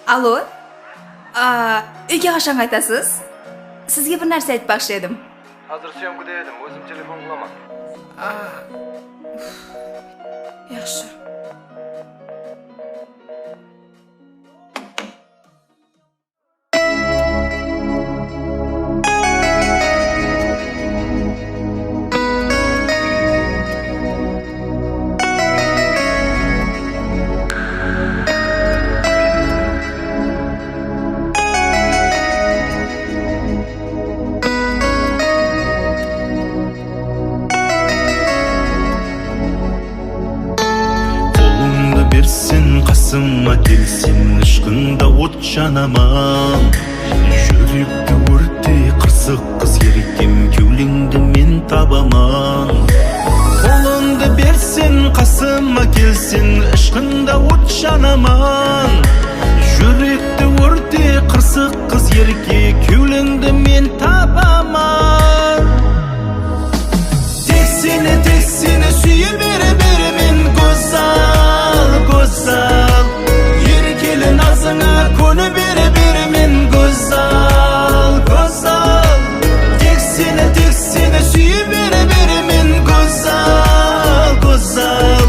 Alo? Uyga qachon qaytasiz? Sizga bir narsa aytmoqchi edim. Hozir syomkada edim, o'zim telefon qilaman. Yaxshi. Qasımma kelsin ışkında ot janaman Yürüktü örtü qırsıq qız еркем Кеуліңді мен табаман Қолыңды берсін қасыма келсін ышқында от жанаман Жүректі өрте қырсық қыз ерке Кеуліңді мен табаман Тек сені сүйе бере мен Гозал, гозал Еркелі назыңа көні бере мен Гозал, гозал Тек сені сүйе бере мен Гозал, гозал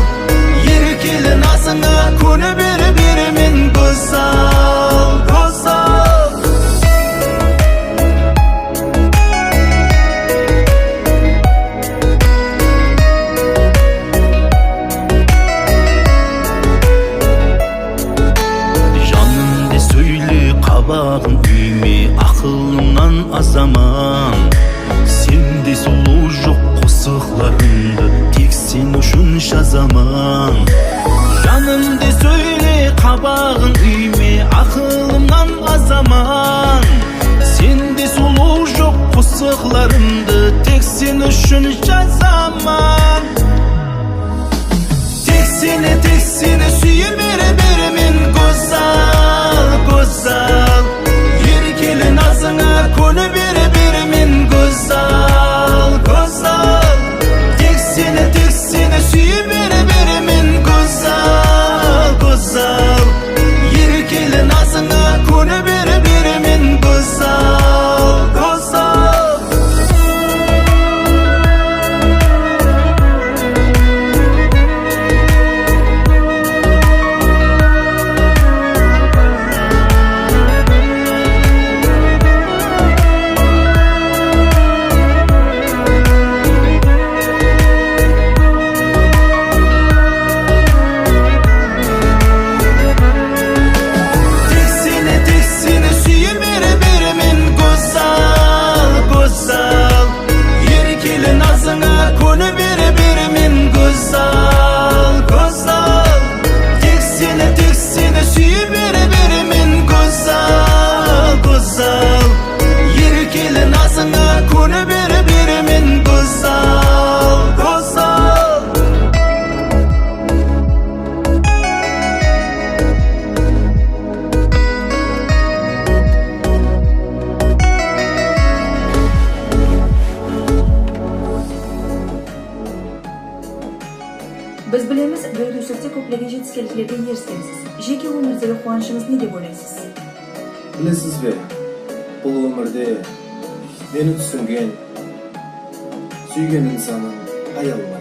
Еркелі назыңа көні бере мен Гозал, гозал Қабағын үйме ақылымнан азаман Сенде сұлу жоқ қосықларымды Тек сен үшін жазаман Жанымды сөйле қабағын үйме ақылымнан азаман Сенде сұлу жоқ қосықларымды Тек сен үшін жазаман Тек сені сүйе бере мен Гозал, гозал Еркелі назыңа көні бере мен Гозал, гозал Тек сені сүйе бере мен Гозал, гозал Еркелі назыңа көні бере мен Гозал, гозал Biz bilamiz, buyuruvchilikda ko'pligi yetishganliklarga erishgansiz. Jeki umrdagi quvonchimiz ne deb o'ylaysiz? Bilasizmi? Bu umrda meni tushungan, suygan insonim ayolman.